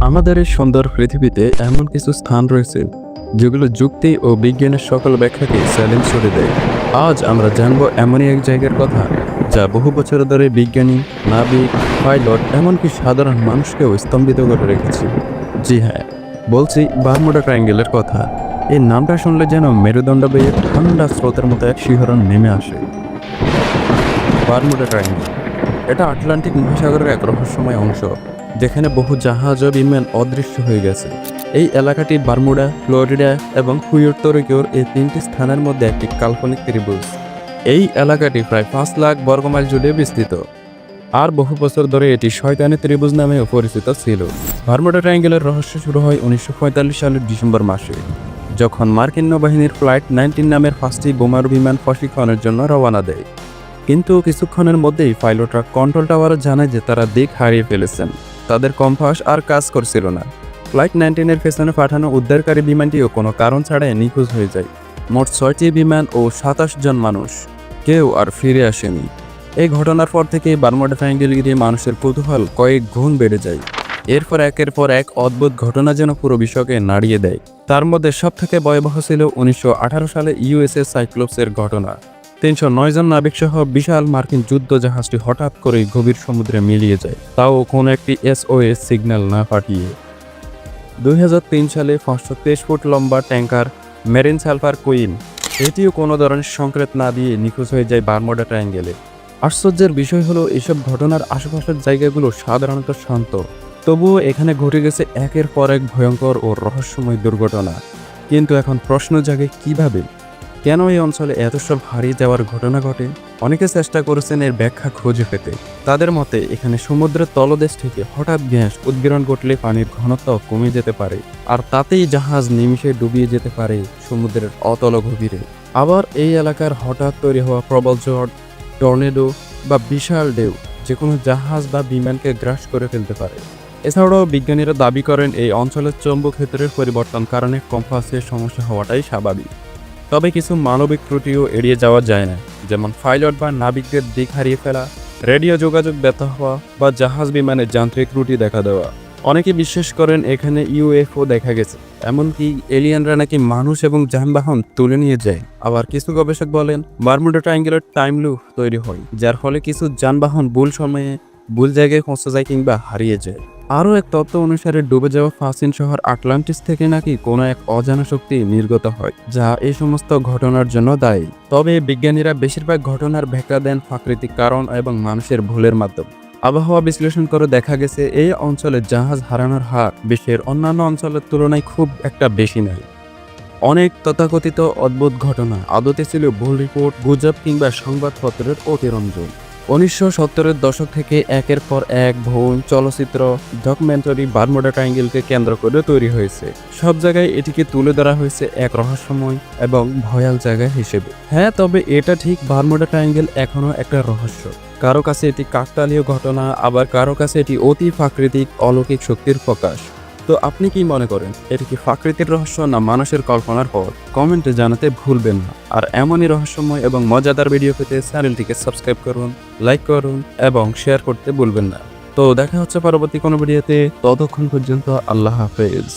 আমাদের এই সুন্দর পৃথিবীতে এমন কিছু স্থান রয়েছে যেগুলো যুক্তি ও বিজ্ঞানের সকল ব্যাখ্যাকে চ্যালেঞ্জ করে দেয়। আজ আমরা জানব এমনই এক জায়গার কথা যা বহু বছর ধরে বিজ্ঞানী, নাবিক, পাইলট এমনকি সাধারণ মানুষকেও স্তম্ভিত করে রেখেছে। জি হ্যাঁ, বলছি বারমুডা ট্রায়াঙ্গেলের কথা। এই নামটা শুনলে যেন মেরুদণ্ড বেয়ে ঠান্ডা স্রোতের মতো এক শিহরণ নেমে আসে। বারমুডা ট্রায়াঙ্গেল এটা আটলান্টিক মহাসাগরের এক রহস্যময় অংশ, যেখানে বহু জাহাজ ও বিমান অদৃশ্য হয়ে গেছে। এই এলাকাটি বারমুডা, ফ্লোরিডা এবং পুয়ের্তো রিকোর এই তিনটি স্থানের মধ্যে একটি কাল্পনিক ত্রিভুজ। এই এলাকাটি প্রায় 5 লাখ বর্গমাইল জুড়ে বিস্তৃত, আর বহু বছর ধরে এটি শয়তানি ত্রিভুজ নামেও পরিচিত ছিল। বারমুডা ট্রায়াঙ্গেলের রহস্য শুরু হয় 1945 সালের ডিসেম্বর মাসে, যখন মার্কিন নৌবাহিনীর ফ্লাইট 19 নামের 5টি বোমারু বিমান প্রশিক্ষণের জন্য রওনা দেয়। কিন্তু কিছুক্ষণের মধ্যেই পাইলটরা কন্ট্রোল টাওয়ারে জানায় যে তারা দিক হারিয়ে ফেলেছেন। তাদের কম্পাস আর কাজ করছিল না। ফ্লাইট 19-এর পেছনে পাঠানো উদ্ধারকারী বিমানটিও কোনো কারণ ছাড়াই নিখোঁজ হয়ে যায়। মোট 6টি বিমান ও 27 জন মানুষ, কেউ আর ফিরে আসেনি। এই ঘটনার পর থেকে বারমুডা ট্রায়াঙ্গেল ঘিরে মানুষের কৌতূহল কয়েক গুণ বেড়ে যায়। এরপর একের পর এক অদ্ভুত ঘটনা যেন পুরো বিশ্বকে নাড়িয়ে দেয়। তার মধ্যে সবথেকে ভয়াবহ ছিল 1918 সালে ইউএসএস সাইক্লোপসের ঘটনা। 309 জন নাবিক সহ বিশাল মার্কিন যুদ্ধ জাহাজটি হঠাৎ করে গভীর সমুদ্রে মিলিয়ে যায়, তাও কোনো একটি SOS সিগন্যাল না পাঠিয়ে। 2003 সালে 523 ফুট লম্বা ট্যাঙ্কার মেরিন সালফার কুইন, এটিও কোনো ধরনের সংকেত না দিয়ে নিখোঁজ হয়ে যায় বারমুডা ট্রায়াঙ্গেলে। আশ্চর্যের বিষয় হলো, এসব ঘটনার আশেপাশের জায়গাগুলো সাধারণত শান্ত, তবুও এখানে ঘটে গেছে একের পর এক ভয়ঙ্কর ও রহস্যময় দুর্ঘটনা। কিন্তু এখন প্রশ্ন জাগে, কিভাবে, কেন এই অঞ্চলে এত সব হারিয়ে যাওয়ার ঘটনা ঘটে? অনেকে চেষ্টা করেছেন এর ব্যাখ্যা খুঁজে পেতে। তাদের মতে এখানে সমুদ্রের তলদেশ থেকে হঠাৎ গ্যাস উদ্গীরণ ঘটলে পানির ঘনত্ব কমে যেতে পারে, আর তাতেই জাহাজ নিমিষে ডুবিয়ে যেতে পারে সমুদ্রের অতল গভীরে। আবার এই এলাকার হঠাৎ তৈরি হওয়া প্রবল ঝড়, টর্নেডো বা বিশাল ঢেউ যে কোনো জাহাজ বা বিমানকে গ্রাস করে ফেলতে পারে। এছাড়াও বিজ্ঞানীরা দাবি করেন এই অঞ্চলের চৌম্বক ক্ষেত্রের পরিবর্তন কারণে কম্পাসের সমস্যা হওয়াটাই স্বাভাবিক। তবে কিছু মানবিক ত্রুটিও এড়িয়ে যাওয়া যায় না, যেমন পাইলট বা নাবিকদের দিক হারিয়ে ফেলা, রেডিও যোগাযোগ ব্যর্থ হওয়া বা জাহাজ বিমানের যান্ত্রিক ত্রুটি দেখা দেওয়া। অনেকে বিশ্বাস করেন এখানে UFO দেখা গেছে, এমনকি এলিয়েনরা নাকি মানুষ এবং যানবাহন তুলে নিয়ে যায়। আবার কিছু গবেষক বলেন বারমুডা ট্রায়াঙ্গেলের টাইম লুপ তৈরি হয়, যার ফলে কিছু যানবাহন ভুল সময়ে ভুল জায়গায় পৌঁছে যায় কিংবা হারিয়ে যায়। আরও এক তত্ত্ব অনুসারে ডুবে যাওয়া প্রাচীন শহর আটলান্টিস থেকে নাকি কোনো এক অজানা শক্তি নির্গত হয়, যা এই সমস্ত ঘটনার জন্য দায়ী। তবে বিজ্ঞানীরা বেশিরভাগ ঘটনার ব্যাখ্যা দেন প্রাকৃতিক কারণ এবং মানুষের ভুলের মাধ্যমে। আবহাওয়া বিশ্লেষণ করে দেখা গেছে এই অঞ্চলে জাহাজ হারানোর হার বিশ্বের অন্যান্য অঞ্চলের তুলনায় খুব একটা বেশি নয়। অনেক তথাকথিত অদ্ভুত ঘটনা আদতে ছিল ভুল রিপোর্ট, গুজব কিংবা সংবাদপত্রের অতিরঞ্জন। 1970-এর দশক থেকে একের পর এক ভুল চলচ্চিত্র, ডকুমেন্টারি বারমুডা ট্রায়াঙ্গেলকে কেন্দ্র করে তৈরি হয়েছে। সব জায়গায় এটিকে তুলে ধরা হয়েছে এক রহস্যময় এবং ভয়াল জায়গা হিসেবে। হ্যাঁ, তবে এটা ঠিক, বারমুডা ট্রায়াঙ্গেল এখনো একটা রহস্য। কারো কাছে এটি কাকতালীয় ঘটনা, আবার কারো কাছে এটি অতি প্রাকৃতিক অলৌকিক শক্তির প্রকাশ। তো আপনি কি মনে করেন, এটা কি প্রাকৃতিক রহস্য না মানুষের কল্পনার পর? কমেন্টে জানাতে ভুলবেন না। আর এমনই রহস্যময় এবং মজাদার ভিডিও পেতে চ্যানেলটিকে সাবস্ক্রাইব করুন, লাইক করুন এবং শেয়ার করতে ভুলবেন না। তো দেখা হচ্ছে পরবর্তী কোনো ভিডিওতে। ততক্ষণ পর্যন্ত আল্লাহ হাফেজ।